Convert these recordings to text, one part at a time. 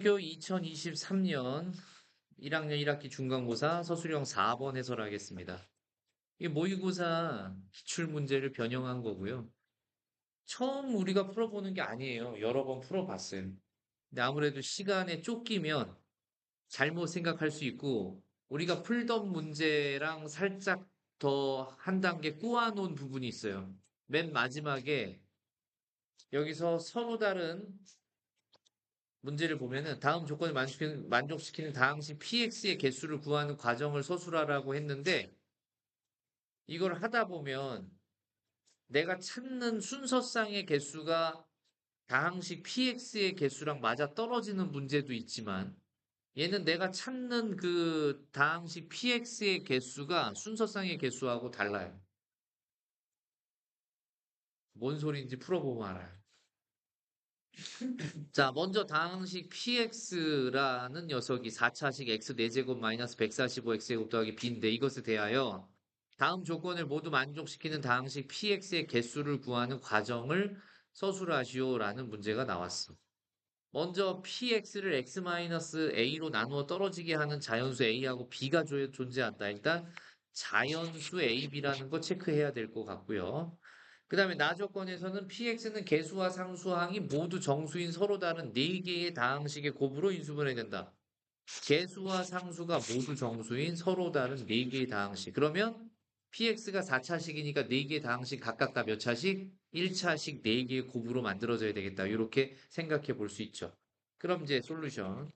학교 2023년 1학년 1학기 중간고사 서술형 4번 해설하겠습니다. 이게 모의고사 기출 문제를 변형한 거고요. 처음 우리가 풀어보는 게 아니에요. 여러 번 풀어봤어요. 근데 아무래도 시간에 쫓기면 잘못 생각할 수 있고 우리가 풀던 문제랑 살짝 더 한 단계 꼬아놓은 부분이 있어요. 맨 마지막에 여기서 서로 다른 문제를 보면은 다음 조건을 만족시키는 다항식 px의 개수를 구하는 과정을 서술하라고 했는데 이걸 하다 보면 내가 찾는 순서상의 개수가 다항식 px의 개수랑 맞아 떨어지는 문제도 있지만 얘는 내가 찾는 그 다항식 px의 개수가 순서상의 개수하고 달라요. 뭔 소리인지 풀어보면 알아요. 자, 먼저 다항식 px라는 녀석이 4차식 x 4제곱 마이너스 145x제곱 더하기 b인데 이것에 대하여 다음 조건을 모두 만족시키는 다항식 px의 개수를 구하는 과정을 서술하시오라는 문제가 나왔어. 먼저 px를 x-a로 나누어 떨어지게 하는 자연수 a하고 b가 존재한다. 일단 자연수 a, b라는 거 체크해야 될 것 같고요. 그 다음에 나 조건에서는 px는 개수와 상수항이 모두 정수인 서로 다른 4개의 다항식의 곱으로 인수분해 된다. 개수와 상수가 모두 정수인 서로 다른 4개의 다항식. 그러면 px가 4차식이니까 4개의 다항식 각각 다 몇 차식? 1차식 4개의 곱으로 만들어져야 되겠다. 이렇게 생각해 볼 수 있죠. 그럼 이제 솔루션.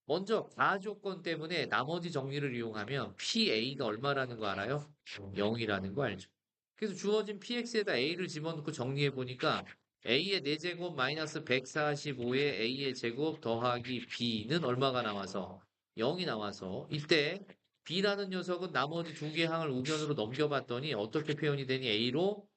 먼저 가조건 때문에 나머지 정리를 이용하면 PA가 얼마라는 거 알아요? 0이라는 거 알죠? 그래서 주어진 PX에다 A를 집어넣고 정리해 보니까 A의 4제곱 마이너스 145에 A의 제곱 더하기 B는 얼마가 나와서 0이 나와서 이때 B라는 녀석은 나머지 두 개 항을 우변으로 넘겨봤더니 어떻게 표현이 되니 A로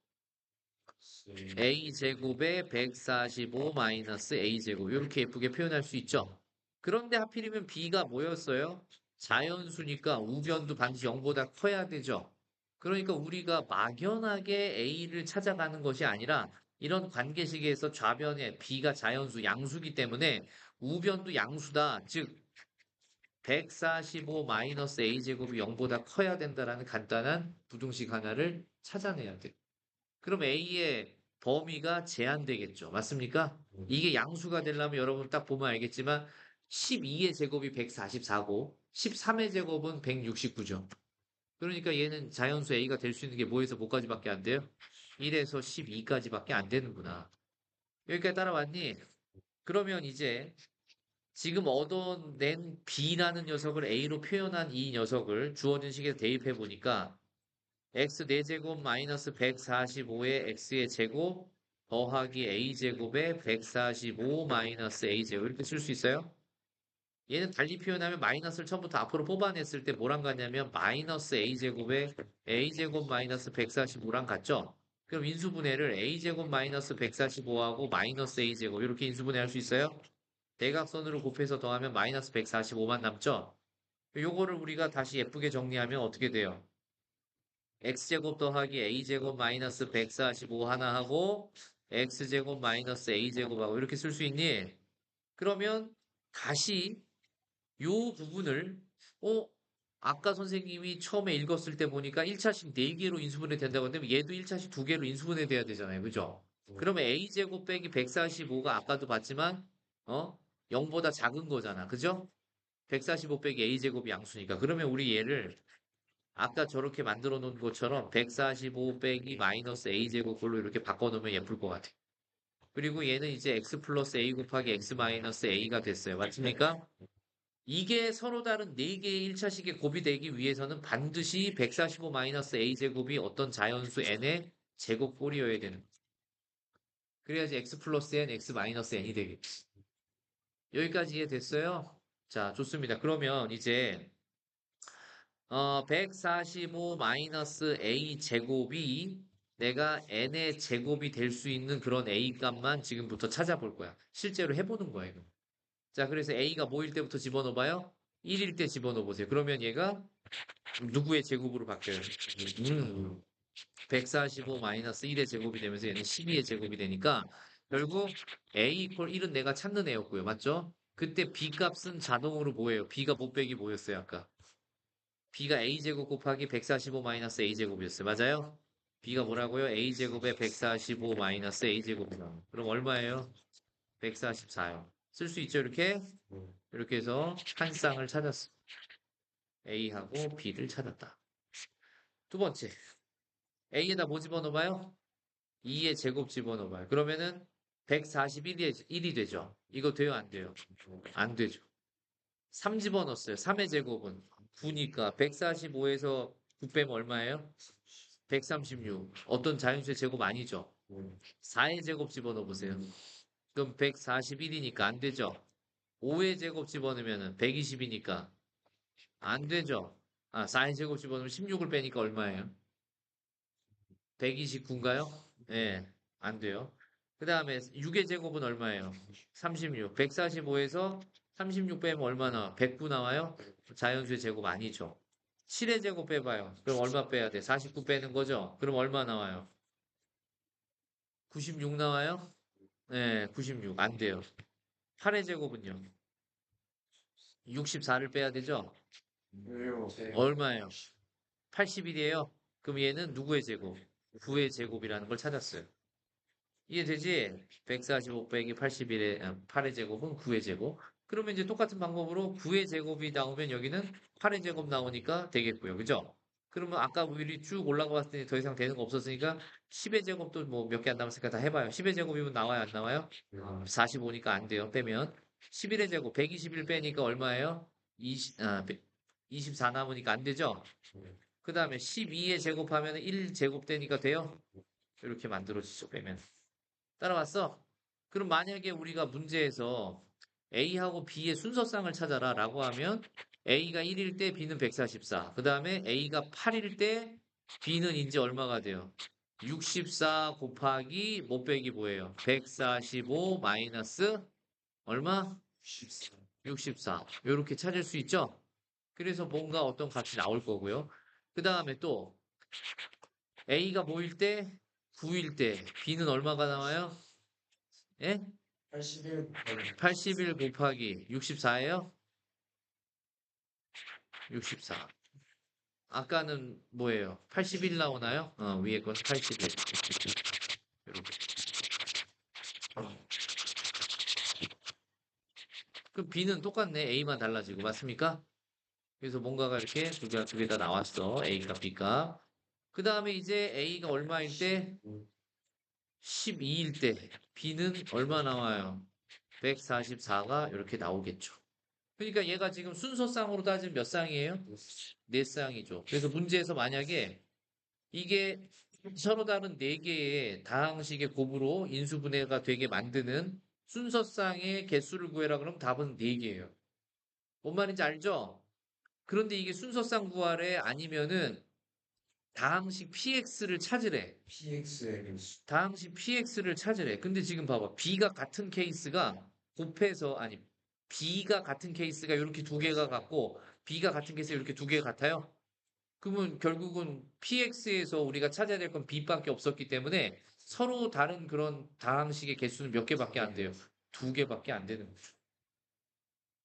A제곱에 145 마이너스 A제곱 이렇게 예쁘게 표현할 수 있죠. 그런데 하필이면 B가 뭐였어요? 자연수니까 우변도 반드시 0보다 커야 되죠. 그러니까 우리가 막연하게 A를 찾아가는 것이 아니라 이런 관계식에서 좌변에 B가 자연수, 양수기 때문에 우변도 양수다. 즉 145 마이너스 A제곱이 0보다 커야 된다라는 간단한 부등식 하나를 찾아내야 돼요. 그럼 A의 범위가 제한되겠죠. 맞습니까? 이게 양수가 되려면 여러분 딱 보면 알겠지만 12의 제곱이 144고 13의 제곱은 169죠. 그러니까 얘는 자연수 A가 될 수 있는 게 뭐에서 뭐까지밖에 안 돼요? 1에서 12까지밖에 안 되는구나. 여기까지 따라왔니? 그러면 이제 지금 얻어낸 B라는 녀석을 A로 표현한 이 녀석을 주어진 식에 대입해 보니까 x 4제곱 마이너스 145의 x의 제곱 더하기 a제곱에 145 마이너스 a제곱 이렇게 쓸 수 있어요? 얘는 달리 표현하면 마이너스를 처음부터 앞으로 뽑아냈을 때 뭐랑 같냐면 마이너스 a제곱에 a제곱 마이너스 145랑 같죠? 그럼 인수분해를 a제곱 마이너스 145하고 마이너스 a제곱 이렇게 인수분해할 수 있어요? 대각선으로 곱해서 더하면 마이너스 145만 남죠? 요거를 우리가 다시 예쁘게 정리하면 어떻게 돼요? x제곱 더하기 a제곱 마이너스 145 하나 하고 x제곱 마이너스 a제곱하고 이렇게 쓸 수 있니? 그러면 다시 요 부분을 어 아까 선생님이 처음에 읽었을 때 보니까 1차식 4개로 인수분해 된다고 하면 얘도 1차식 2개로 인수분해 돼야 되잖아요. 그죠? 그러면 a제곱 빼기 145가 아까도 봤지만 어 0보다 작은 거잖아. 그죠? 145 빼기 a제곱이 양수니까. 그러면 우리 얘를 아까 저렇게 만들어 놓은 것처럼 145 빼기 마이너스 a제곱 걸로 이렇게 바꿔놓으면 예쁠 것 같아요. 그리고 얘는 이제 x 플러스 a 곱하기 x 마이너스 a가 됐어요. 맞습니까? 이게 서로 다른 4개의 1차식의 곱이 되기 위해서는 반드시 145 마이너스 a제곱이 어떤 자연수 n의 제곱꼴이어야 되는 거예요. 그래야지 x 플러스 n, x 마이너스 n이 되겠지. 여기까지 이해됐어요? 자, 좋습니다. 그러면 이제 145 마이너스 a 제곱이 내가 n의 제곱이 될 수 있는 그런 a 값만 지금부터 찾아볼 거야. 실제로 해보는 거야, 이거. 자, 그래서 a가 뭐일 때부터 집어넣어봐요? 1일 때 집어넣어 보세요. 그러면 얘가 누구의 제곱으로 바뀌어요? 145 마이너스 1의 제곱이 되면서 얘는 12의 제곱이 되니까 결국 a 이퀄 1은 내가 찾는 애였고요. 맞죠? 그때 B 값은 자동으로 뭐예요? B가 못빼기 뭐였어요, 아까? B가 A제곱 곱하기 145 마이너스 A제곱이었어요. 맞아요? B가 뭐라고요? A제곱에 145 마이너스 A제곱이요. 그럼 얼마예요? 144요. 쓸 수 있죠, 이렇게? 이렇게 해서 한 쌍을 찾았어. A하고 B를 찾았다. 두 번째. A에다 뭐 집어넣어봐요? 2의 제곱 집어넣어봐요. 그러면은 141이 되죠. 이거 돼요, 안 돼요? 안 되죠. 3 집어넣었어요. 3의 제곱은 9니까 145에서 9 빼면 얼마예요? 136. 어떤 자연수의 제곱 아니죠? 4의 제곱 집어넣어 보세요. 그럼 141이니까 안 되죠? 5의 제곱 집어넣으면 120이니까 안 되죠? 아, 4의 제곱 집어넣으면 16을 빼니까 얼마예요? 129인가요? 네, 안 돼요. 그 다음에 6의 제곱은 얼마예요? 36. 145에서 36 빼면 얼마나? 109 나와요? 자연수의 제곱 아니죠. 7의 제곱 빼봐요. 그럼 얼마 빼야 돼? 49 빼는 거죠? 그럼 얼마 나와요? 96 나와요? 네, 96. 안 돼요. 8의 제곱은요? 64를 빼야 되죠? 왜요? 얼마예요? 81이에요? 그럼 얘는 누구의 제곱? 9의 제곱이라는 걸 찾았어요. 이해되지? 145 빼기 81의 8의 제곱은 9의 제곱. 그러면 이제 똑같은 방법으로 9의 제곱이 나오면 여기는 8의 제곱 나오니까 되겠고요. 그죠? 그러면 아까 우리 쭉 올라가 봤을 때 더 이상 되는 거 없었으니까 10의 제곱도 뭐 몇 개 안 남았으니까 다 해봐요. 10의 제곱이면 나와요, 안 나와요? 45니까 안 돼요. 빼면. 11의 제곱, 121 빼니까 얼마예요? 24 남으니까 안 되죠? 그 다음에 12의 제곱하면 1 제곱 되니까 돼요? 이렇게 만들어지죠, 빼면. 따라왔어? 그럼 만약에 우리가 문제에서 A하고 B의 순서쌍을 찾아라 라고 하면 A가 1일 때 B는 144. 그 다음에 A가 8일 때 B는 이제 얼마가 돼요? 64 곱하기 못 빼기 뭐예요? 145 마이너스 얼마? 64. 이렇게 찾을 수 있죠? 그래서 뭔가 어떤 값이 나올 거고요. 그 다음에 또 A가 뭐일 때? 9일 때 B는 얼마가 나와요? 예? 81 81 곱하기 64예요? 64. 아까는 뭐예요? 81 나오나요? 위에 건 81. 이렇게. 그럼 B는 똑같네. A만 달라지고. 맞습니까? 그래서 뭔가가 이렇게 두 개 다 나왔어. A가 B가. 그 다음에 이제 A가 얼마일 때? 12일 때. B는 얼마 나와요? 144가 이렇게 나오겠죠. 그러니까 얘가 지금 순서쌍으로 따지면 몇 쌍이에요? 네 쌍이죠. 그래서 문제에서 만약에 이게 서로 다른 네 개의 다항식의 곱으로 인수분해가 되게 만드는 순서쌍의 개수를 구해라 그러면 답은 네 개예요. 뭔 말인지 알죠? 그런데 이게 순서쌍 구하래 아니면은 다항식 PX를 찾으래. PX의 다항식 PX를 찾으래. 근데 지금 봐봐. B가 같은 케이스가 곱해서 아니 B가 같은 케이스가 이렇게 두 개가 같고 B가 같은 케이스가 이렇게 두 개가 같아요. 그러면 결국은 PX에서 우리가 찾아야 될 건 B밖에 없었기 때문에 서로 다른 그런 다항식의 개수는 몇 개밖에 안 돼요. 두 개밖에 안 되는 거죠.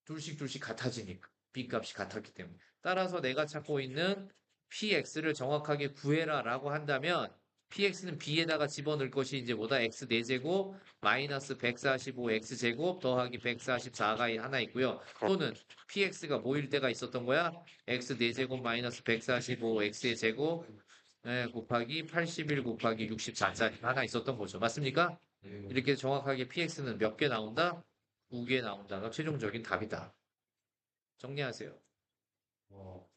둘씩 같아지니까. B 값이 같았기 때문에. 따라서 내가 찾고 있는 PX를 정확하게 구해라 라고 한다면 PX는 B에다가 집어넣을 것이 이제 뭐다? X 4제곱 마이너스 145 X제곱 더하기 144가 하나 있고요. 또는 PX가 뭐일 때가 있었던 거야? X 4제곱 마이너스 145 X의 제곱 곱하기 81 곱하기 64짜리 하나 있었던 거죠. 맞습니까? 이렇게 정확하게 PX는 몇 개 나온다? 2개 나온다가 최종적인 답이다. 정리하세요. 어,